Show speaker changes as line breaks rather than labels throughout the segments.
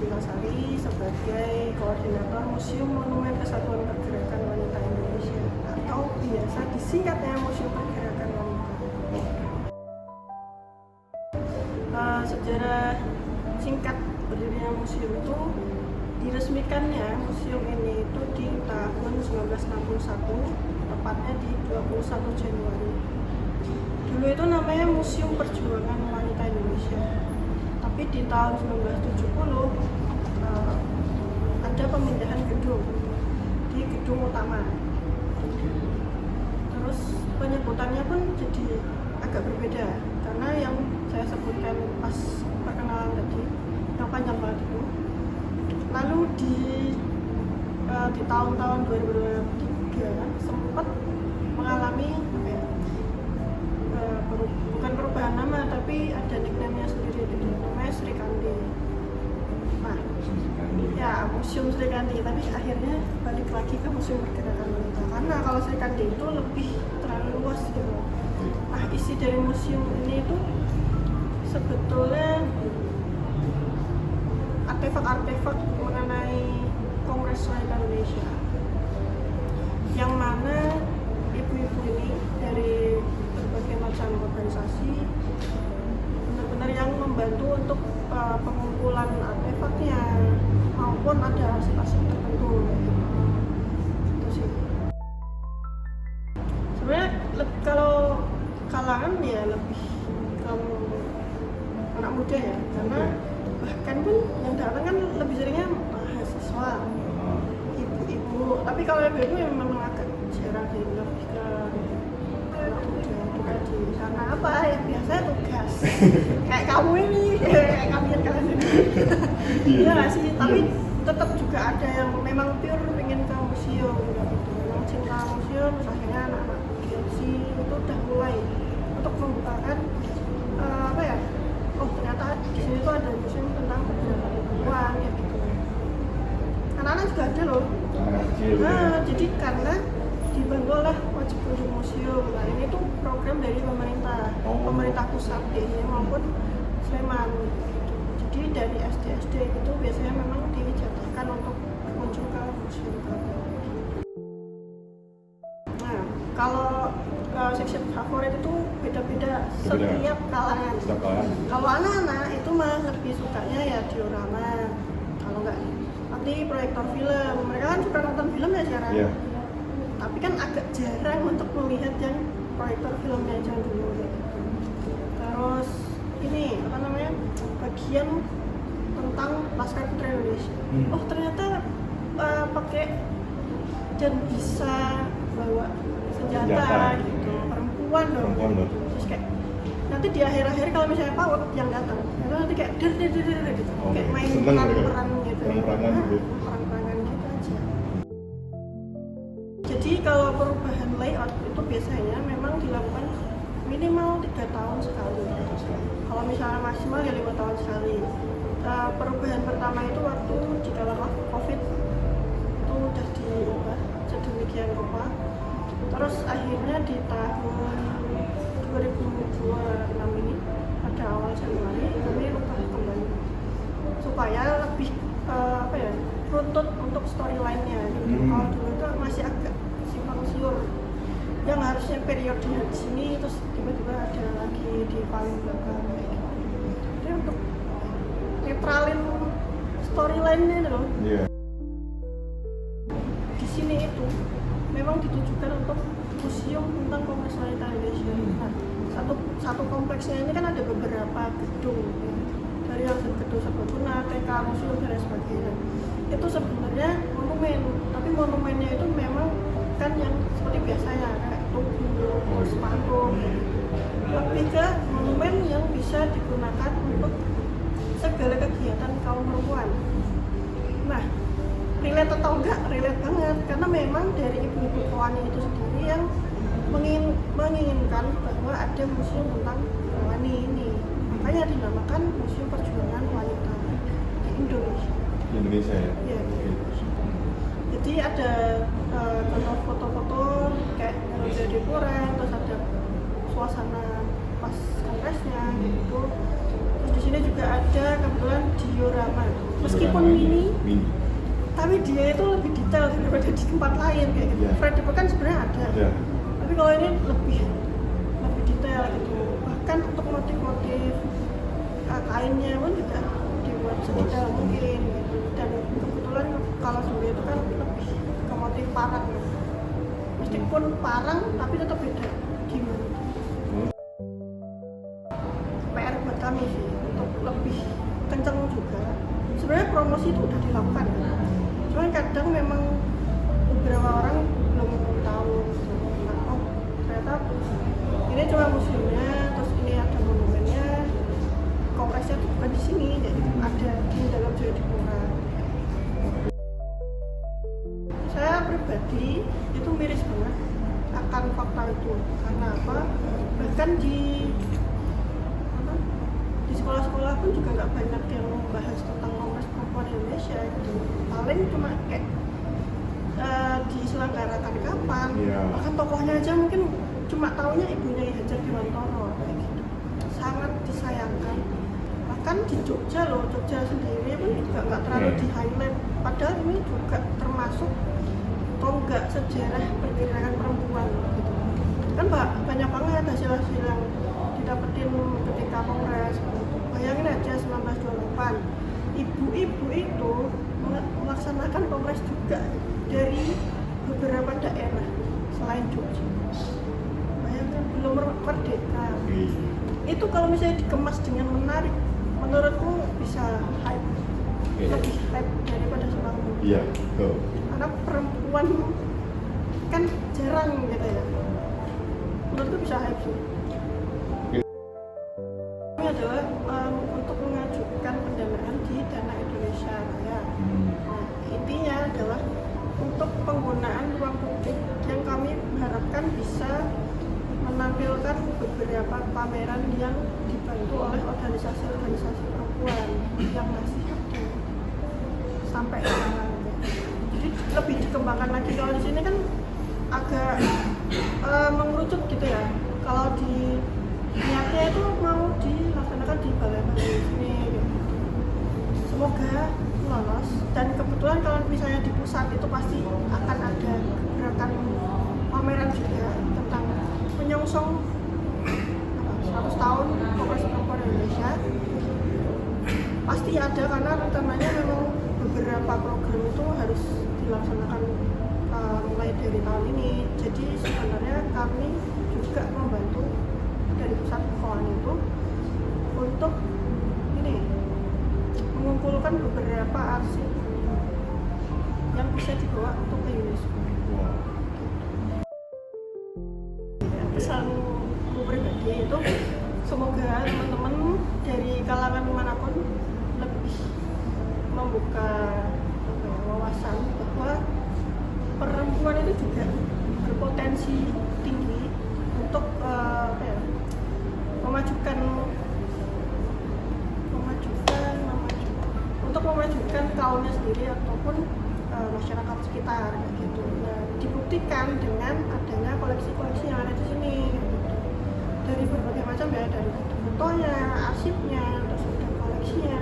Puspitasari sebagai koordinator Museum Monumen Kesatuan Pergerakan Wanita Indonesia atau biasa disingkatnya Museum Pergerakan Wanita. Sejarah singkat berdirinya museum itu diresmikannya museum ini itu di tahun 1961, tepatnya di 21 Januari. Dulu itu namanya Museum Perjuangan Wanita Indonesia. Tapi di tahun 1970 ada pemindahan gedung di gedung utama. Terus penyebutannya pun jadi agak berbeda karena yang saya sebutkan pas perkenalan tadi yang panjang banget itu. Lalu di tahun-tahun 2023 sempat mengalami bukan perubahan nama tapi ada nickname-nya sendiri gitu, namanya Sri Kandi. Nah, ya Museum Sri Kandi, tapi akhirnya balik lagi ke Museum Pergerakan Wanita karena kalau Sri Kandi itu lebih terlalu luas gitu. Nah, isi dari museum ini itu sebetulnya artefak-artefak mengenai Kongres Wanita Indonesia yang mana ibu-ibu ini dari berbagai macam organisasi benar-benar yang membantu untuk pengumpulan artefaknya maupun ada arsip-arsip tertentu gitu sih. Sebenarnya kalau kalangan ya lebih ke anak muda ya, karena bahkan pun yang datang kan lebih seringnya mahasiswa, ibu-ibu. Tapi kalau ibu-ibu ya memang agak jarang sih, lebih ke anak muda tadi. Karena apa ya, biasanya tugas kayak kamu ini, kayak kalian ini. Iya nggak sih, tapi tetap juga ada yang memang pure pengen ke museum gitu, memang cinta museum. Terus akhirnya anak-anak Gengsi itu udah mulai untuk membukakan apa ya, oh ternyata di sini tuh ada museum tentang pergerakan perempuan ya gitu. Anak-anak juga ada loh. Nah, jadi karena dibantu oleh wajib kunjung museum. Nah, ini tuh program dari pemerintah pusat ini maupun Sleman. Jadi dari SD itu biasanya memang dijadwalkan untuk berkunjung ke museum. Nah, kalau seksi favorit itu beda-beda setiap kalangan. Kalau anak-anak itu malah lebih sukanya ya diorama. Kalau enggak nanti proyektor film. Mereka kan suka nonton film ya sekarang. Yeah. Tapi kan agak jarang untuk melihat yang proyektor filmnya aja dulu. Terus ini apa namanya, bagian tentang Laskar Putra Indonesia. Oh ternyata pakai dan bisa bawa senjata gitu, perempuan dong. Terus kayak nanti di akhir-akhir kalau misalnya PAUD yang datang, itu nanti kayak der gitu, kayak main peran gitu. Peran-peran gitu aja. Jadi kalau perubahan layout itu biasanya memang dilakukan minimal 3 tahun sekali. Kalau misalnya maksimal ya 5 tahun sekali. Perubahan pertama itu waktu di kala COVID itu udah diubah sedemikian rupa. Terus akhirnya di tahun 2026 ini pada awal Januari kami ubah kembali supaya lebih runtut untuk storyline-nya. Kalau dulu itu masih agak simpang siur, yang harusnya periodenya di sini terus tiba-tiba ada lagi di paling belakang. Jadi untuk netralin storyline-nya loh. Yeah. Di sini itu memang ditujukan untuk museum tentang Kongres Wanita Indonesia. Nah, satu kompleksnya ini kan ada beberapa gedung ya. Dari yang gedung Serbaguna, TK, museum dan sebagainya. Itu sebenarnya monumen, tapi monumennya itu memang kan yang seperti biasanya kayak tugu, patung. Lebih ke monumen yang bisa digunakan untuk segala kegiatan kaum perempuan. Nah, relate atau enggak? Relate banget, karena memang dari ibu-ibu Kowani itu sendiri yang menginginkan bahwa ada museum tentang Kowani ini. Makanya dinamakan Museum Perjuangan Wanita di Indonesia.
Di Indonesia ya?
Iya. Jadi ada contoh foto-foto kayak dari Pura, terus ada suasana pas kongresnya gitu. Terus di sini juga ada kebetulan diorama. Meskipun mini, tapi dia itu lebih detail daripada di tempat lain kayak gitu. Freddy kan sebenarnya ada, tapi kalau ini lebih detail gitu. Bahkan untuk motif-motif kainnya pun juga dibuat sedetail mungkin gitu. Dan kebetulan kalau Zumbi itu kan lebih ke motif parang, meskipun parang tapi tetap beda gimana. PR buat kami sih untuk lebih kenceng juga. Sebenarnya promosi itu udah dilakukan, cuman kadang memang beberapa orang belum tahu nah, oh ternyata ini cuma museumnya, terus ini ada monumennya, kongresnya tuh bukan di sini, jadi ada di dalam Jayapura. Saya pribadi itu miris banget akan fakta itu, karena apa? Bahkan di sekolah-sekolah pun juga nggak banyak yang membahas tentang Kongres Perempuan Indonesia gitu. Paling cuma kayak diselenggarakan kapan, bahkan tokohnya aja mungkin cuma taunya ibunya Hajar Dewantara kayak gitu. Sangat disayangkan. Bahkan di Jogja loh, Jogja sendiri pun juga nggak terlalu di highlight. Padahal ini juga termasuk tonggak sejarah pergerakan perempuan gitu. Kan banyak banget hasil-hasil yang didapetin ketika kongres. Bayangin aja 1928, ibu-ibu itu melaksanakan kongres juga dari beberapa daerah selain Jogja. Bayangkan belum merdeka. Itu kalau misalnya dikemas dengan menarik, menurutku bisa hype, lebih hype daripada seorang perempuan.
Iya, betul.
Karena perempuan kan jarang gitu ya. Menurutku bisa hype sih. Ini adalah untuk mengajukan pendanaan di Dana Indonesia Raya. Nah, intinya adalah untuk penggunaan ruang publik yang kami harapkan bisa menampilkan beberapa pameran yang dibantu oleh organisasi-organisasi perempuan yang masih ada sampai sekarang. Jadi lebih dikembangkan lagi. Kalau di sini kan agak mengerucut gitu ya. Kalau di niatnya itu mau dilaksanakan di balai-balai sini gitu. Semoga lolos, dan kebetulan kalau misalnya di pusat itu pasti akan ada gerakan pameran juga tentang menyongsong 100 tahun Kongres Perempuan Indonesia. Pasti ada, karena rencananya memang beberapa program itu harus dilaksanakan mulai dari tahun ini. Jadi sebenarnya kami juga membantu dari pusat keuangan itu untuk ini mengumpulkan beberapa arsip yang bisa dibawa untuk ke UNESCO. Pesanku pribadi itu semoga teman-teman dari kalangan manapun lebih membuka wawasan bahwa perempuan itu juga berpotensi tinggi untuk memajukan kaumnya sendiri ataupun masyarakat sekitar gitu. Nah, dibuktikan dengan adanya koleksi-koleksi yang ada di sini gitu. Dari berbagai macam ya, dari fotonya, arsipnya, terus ada koleksinya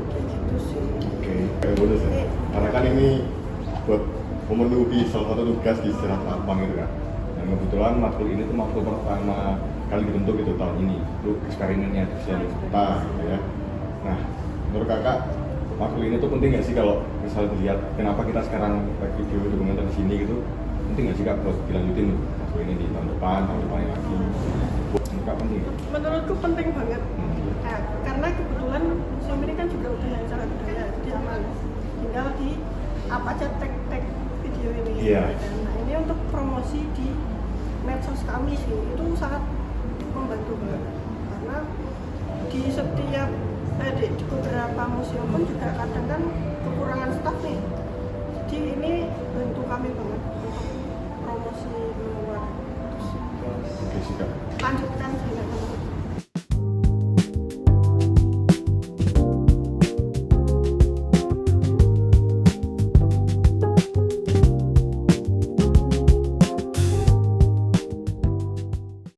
kayak gitu sih.
Oke, bonus ya. Karena kan ini buat memenuhi salah satu tugas di Senat Apang gitu kan. Dan kebetulan matkul ini tuh matkul pertama kali dibentuk itu tahun ini. Itu eksperimennya di Senat ya. Nah, menurut kakak matkul ini tuh penting nggak sih kalau misalnya dilihat kenapa kita sekarang pakai video dokumenter di sini gitu? Penting nggak sih kak buat dilanjutin matkul ini di tahun depan lagi? Menurut kak penting?
Menurutku penting banget. Nah, karena kebetulan museum ini kan juga udah yang cara budaya, jadi aman. Tinggal di apa aja tag video ini.
Iya.
Nah, ini untuk promosi di medsos kami sih, itu sangat membantu banget. Karena di setiap di beberapa museum pun juga kadang kan kekurangan staf nih. Jadi ini bantu kami banget untuk promosi keluar.
Oke sih kak.
Lanjutkan sih.